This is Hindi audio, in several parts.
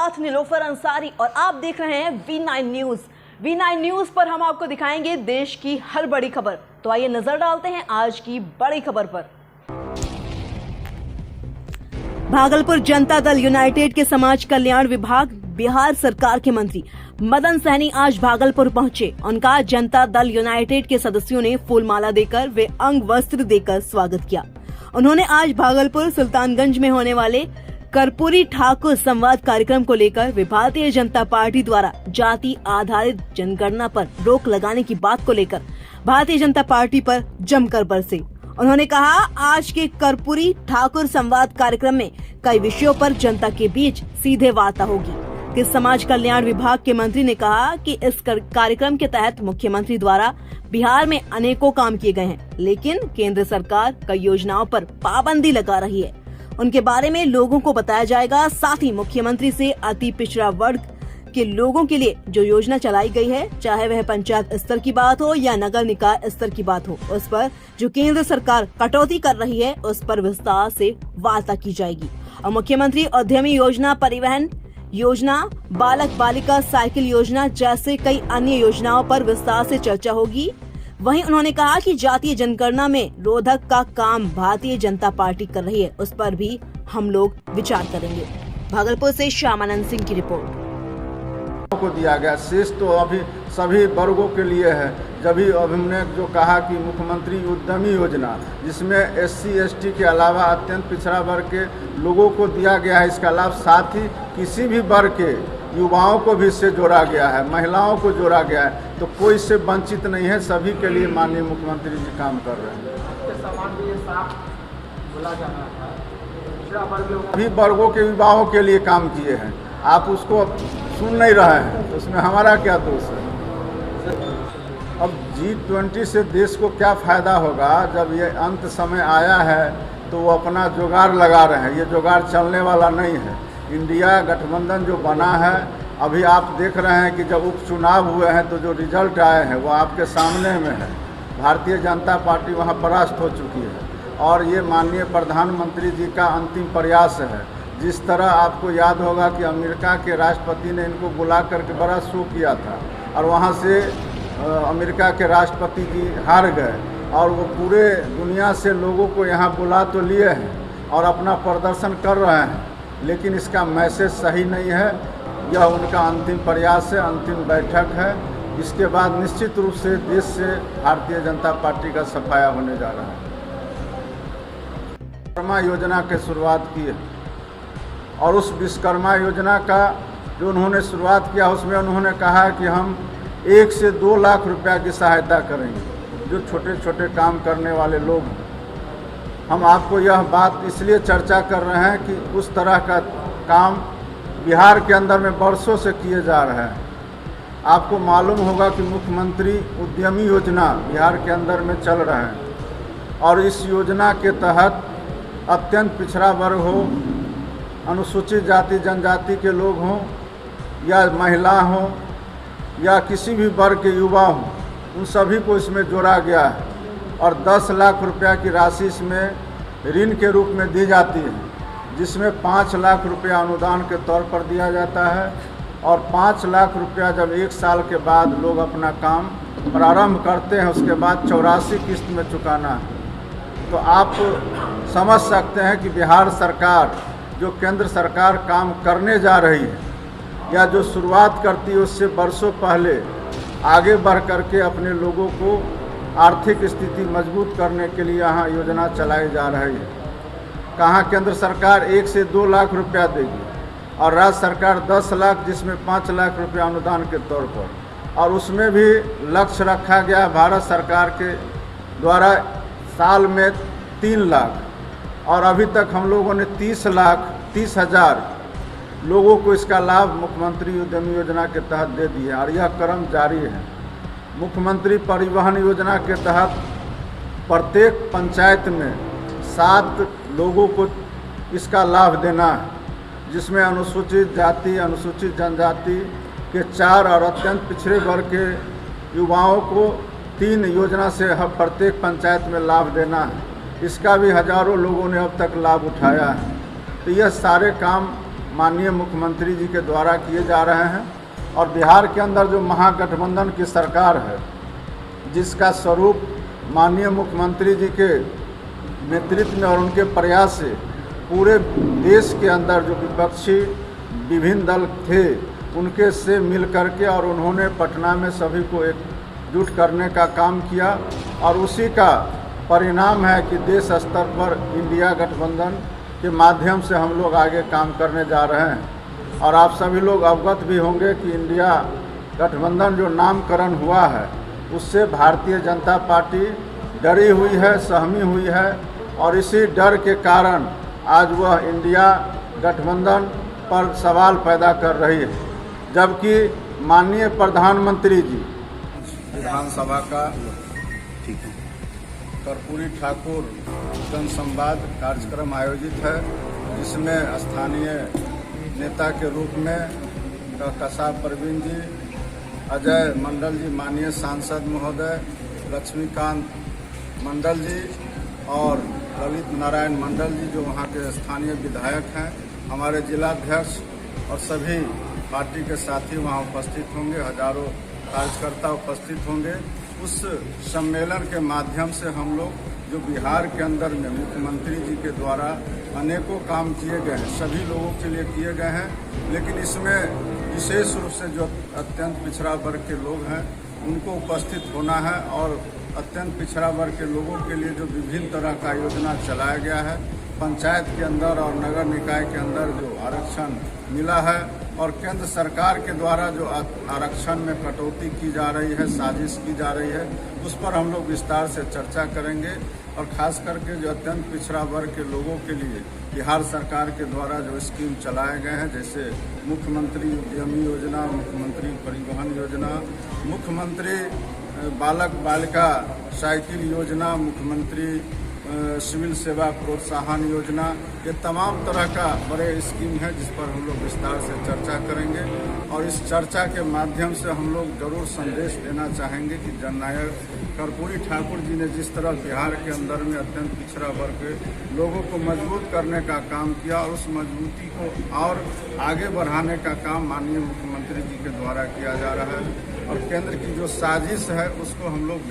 साथ नीलोफर अंसारी और आप देख रहे हैं V9 न्यूज। V9 न्यूज पर हम आपको दिखाएंगे देश की हर बड़ी खबर। तो आइए नजर डालते हैं आज की बड़ी खबर पर। भागलपुर जनता दल यूनाइटेड के समाज कल्याण विभाग बिहार सरकार के मंत्री मदन सहनी आज भागलपुर पहुंचे। उनका जनता दल यूनाइटेड के सदस्यों ने फूलमाला देकर व अंग वस्त्र देकर स्वागत किया। उन्होंने आज भागलपुर सुल्तानगंज में होने वाले कर्पूरी ठाकुर संवाद कार्यक्रम को लेकर भारतीय जनता पार्टी द्वारा जाति आधारित जनगणना पर रोक लगाने की बात को लेकर भारतीय जनता पार्टी पर जमकर बरसे। उन्होंने कहा, आज के कर्पूरी ठाकुर संवाद कार्यक्रम में कई विषयों पर जनता के बीच सीधे वार्ता होगी। कि समाज कल्याण विभाग के मंत्री ने कहा कि इस कार्यक्रम के तहत मुख्यमंत्री द्वारा बिहार में अनेकों काम किए गए हैं, लेकिन केंद्र सरकार कई योजनाओं पर पाबंदी लगा रही है। उनके बारे में लोगों को बताया जाएगा। साथ ही मुख्यमंत्री से अति पिछड़ा वर्ग के लोगों के लिए जो योजना चलाई गई है, चाहे वह पंचायत स्तर की बात हो या नगर निकाय स्तर की बात हो, उस पर जो केंद्र सरकार कटौती कर रही है उस पर विस्तार से वार्ता की जाएगी। और मुख्यमंत्री उद्यमी योजना, परिवहन योजना, बालक बालिका साइकिल योजना जैसे कई अन्य योजनाओं पर विस्तार से चर्चा होगी। वहीं उन्होंने कहा कि जातीय जनगणना में रोधक का काम भारतीय जनता पार्टी कर रही है, उस पर भी हम लोग विचार करेंगे। भागलपुर से श्यामानंद सिंह की रिपोर्ट। को दिया गया शेष तो अभी सभी वर्गों के लिए है। जब ही हमने जो कहा कि मुख्यमंत्री उद्यमी योजना, जिसमें SC ST के अलावा अत्यंत पिछड़ा वर्ग के लोगों को दिया गया है इसका लाभ, साथ ही किसी भी वर्ग के युवाओं को भी इससे जोड़ा गया है, महिलाओं को जोड़ा गया है, तो कोई इससे वंचित नहीं है। सभी के लिए माननीय मुख्यमंत्री जी काम कर रहे हैं। सभी वर्गों के युवाओं के लिए काम किए हैं। आप उसको सुन नहीं रहे हैं तो उसमें हमारा क्या दोष है। अब G20 से देश को क्या फ़ायदा होगा। जब ये अंत समय आया है तो वो अपना जुगाड़ लगा रहे हैं। ये जुगाड़ चलने वाला नहीं है। इंडिया गठबंधन जो बना है, अभी आप देख रहे हैं कि जब उपचुनाव हुए हैं तो जो रिजल्ट आए हैं वो आपके सामने में है। भारतीय जनता पार्टी वहाँ परास्त हो चुकी है और ये माननीय प्रधानमंत्री जी का अंतिम प्रयास है। जिस तरह आपको याद होगा कि अमेरिका के राष्ट्रपति ने इनको बुला करके बड़ा शो किया था और वहाँ से अमेरिका के राष्ट्रपति जी हार गए और वो पूरे दुनिया से लोगों को यहाँ बुला तो लिए हैं और अपना प्रदर्शन कर रहे हैं, लेकिन इसका मैसेज सही नहीं है। यह उनका अंतिम प्रयास है, अंतिम बैठक है। इसके बाद निश्चित रूप से देश से भारतीय जनता पार्टी का सफाया होने जा रहा है। विश्वकर्मा योजना की शुरुआत की है और उस विश्वकर्मा योजना का जो उन्होंने शुरुआत किया उसमें उन्होंने कहा कि हम 1 से 2 लाख रुपया की सहायता करेंगे जो छोटे छोटे काम करने वाले लोग हैं। हम आपको यह बात इसलिए चर्चा कर रहे हैं कि उस तरह का काम बिहार के अंदर में वर्षों से किए जा रहे हैं। आपको मालूम होगा कि मुख्यमंत्री उद्यमी योजना बिहार के अंदर में चल रहे हैं और इस योजना के तहत अत्यंत पिछड़ा वर्ग हो, अनुसूचित जाति जनजाति के लोग हों या महिला हों या किसी भी वर्ग के युवा हों, उन सभी को इसमें जोड़ा गया है और 10 लाख रुपया की राशि इसमें ऋण के रूप में दी जाती है, जिसमें 5 लाख रुपया अनुदान के तौर पर दिया जाता है और 5 लाख रुपया जब 1 साल के बाद लोग अपना काम प्रारंभ करते हैं उसके बाद 84 किस्त में चुकाना है। तो आप समझ सकते हैं कि बिहार सरकार जो केंद्र सरकार काम करने जा रही है या जो शुरुआत करती है उससे वर्षों पहले आगे बढ़ करके अपने लोगों को आर्थिक स्थिति मजबूत करने के लिए यहाँ योजना चलाई जा रही है। कहाँ केंद्र सरकार 1 से 2 लाख रुपया देगी और राज्य सरकार 10 लाख, जिसमें 5 लाख रुपया अनुदान के तौर पर, और उसमें भी लक्ष्य रखा गया भारत सरकार के द्वारा साल में 3 लाख और अभी तक हम लोगों ने 30,000 लोगों को इसका लाभ मुख्यमंत्री उद्यमी योजना के तहत दे दिया और यह क्रम जारी है। मुख्यमंत्री परिवहन योजना के तहत प्रत्येक पंचायत में 7 लोगों को इसका लाभ देना है, जिसमें अनुसूचित जाति, अनुसूचित जनजाति के 4 और अत्यंत पिछड़े वर्ग के युवाओं को 3 योजना से प्रत्येक पंचायत में लाभ देना है। इसका भी हजारों लोगों ने अब तक लाभ उठाया है। तो यह सारे काम माननीय मुख्यमंत्री जी के द्वारा किए जा रहे हैं। और बिहार के अंदर जो महागठबंधन की सरकार है, जिसका स्वरूप माननीय मुख्यमंत्री जी के नेतृत्व में और उनके प्रयास से पूरे देश के अंदर जो विपक्षी विभिन्न दल थे उनके से मिल करके और उन्होंने पटना में सभी को एकजुट करने का काम किया। और उसी का परिणाम है कि देश स्तर पर इंडिया गठबंधन के माध्यम से हम लोग आगे काम करने जा रहे हैं। और आप सभी लोग अवगत भी होंगे कि इंडिया गठबंधन जो नामकरण हुआ है उससे भारतीय जनता पार्टी डरी हुई है, सहमी हुई है। और इसी डर के कारण आज वह इंडिया गठबंधन पर सवाल पैदा कर रही है, जबकि माननीय प्रधानमंत्री जी विधानसभा का कर्पूरी ठाकुर जन संवाद कार्यक्रम आयोजित है, जिसमें स्थानीय नेता के रूप में कसाब परवीन जी, अजय मंडल जी माननीय सांसद महोदय, लक्ष्मीकांत मंडल जी और ललित नारायण मंडल जी जो वहाँ के स्थानीय विधायक हैं, हमारे जिलाध्यक्ष और सभी पार्टी के साथी वहाँ उपस्थित होंगे, हजारों कार्यकर्ता उपस्थित होंगे। उस सम्मेलन के माध्यम से हम लोग जो बिहार के अंदर में मुख्यमंत्री जी के द्वारा अनेकों काम किए गए हैं, सभी लोगों के लिए किए गए हैं, लेकिन इसमें विशेष रूप से जो अत्यंत पिछड़ा वर्ग के लोग हैं उनको उपस्थित होना है। और अत्यंत पिछड़ा वर्ग के लोगों के लिए जो विभिन्न तरह का योजना चलाया गया है, पंचायत के अंदर और नगर निकाय के अंदर जो आरक्षण मिला है और केंद्र सरकार के द्वारा जो आरक्षण में कटौती की जा रही है, साजिश की जा रही है, उस पर हम लोग विस्तार से चर्चा करेंगे। और खास करके जो अत्यंत पिछड़ा वर्ग के लोगों के लिए बिहार सरकार के द्वारा जो स्कीम चलाए गए हैं, जैसे मुख्यमंत्री उद्यमी योजना, मुख्यमंत्री परिवहन योजना, मुख्यमंत्री बालक बालिका साइकिल योजना, मुख्यमंत्री सिविल सेवा प्रोत्साहन योजना, ये तमाम तरह का बड़े स्कीम है जिस पर हम लोग विस्तार से चर्चा करेंगे। और इस चर्चा के माध्यम से हम लोग जरूर संदेश देना चाहेंगे कि जननायक कर्पूरी ठाकुर जी ने जिस तरह बिहार के अंदर में अत्यंत पिछड़ा वर्ग के लोगों को मजबूत करने का काम किया और उस मजबूती को और आगे बढ़ाने का काम माननीय मुख्यमंत्री जी के द्वारा किया जा रहा है। और केंद्र की जो साजिश है उसको हम लोग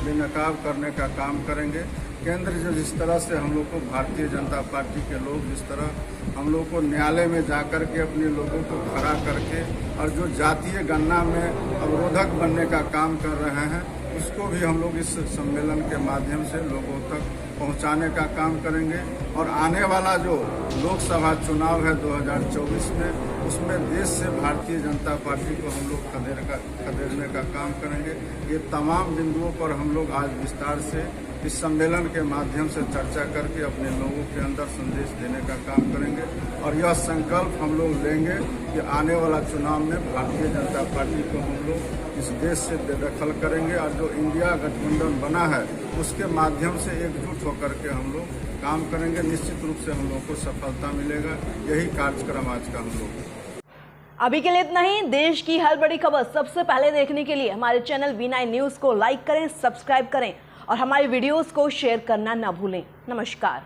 बेनकाब करने का काम करेंगे। केंद्र जो जिस तरह से हम लोग को भारतीय जनता पार्टी के लोग जिस तरह हम लोग को न्यायालय में जाकर के अपने लोगों को खड़ा करके और जो जातीय गणना में अवरोधक बनने का काम कर रहे हैं, उसको भी हम लोग इस सम्मेलन के माध्यम से लोगों तक पहुंचाने का काम करेंगे। और आने वाला जो लोकसभा चुनाव है 2024 में, उसमें देश से भारतीय जनता पार्टी को हम लोग खदेड़ने का काम करेंगे। ये तमाम बिंदुओं पर हम लोग आज विस्तार से इस सम्मेलन के माध्यम से चर्चा करके अपने लोगों के अंदर संदेश देने का काम करेंगे। और यह संकल्प हम लोग लेंगे कि आने वाला चुनाव में भारतीय जनता पार्टी को हम लोग इस देश से बेदखल करेंगे और जो इंडिया गठबंधन बना है उसके माध्यम से एकजुट होकर के हम लोग काम करेंगे। निश्चित रूप से हम लोग को सफलता मिलेगा। यही कार्यक्रम आज का हम लोग। अभी के लिए इतना ही। देश की हर बड़ी खबर सबसे पहले देखने के लिए हमारे चैनल V9 न्यूज को लाइक करें, सब्सक्राइब करें और हमारी वीडियोस को शेयर करना न भूलें। नमस्कार।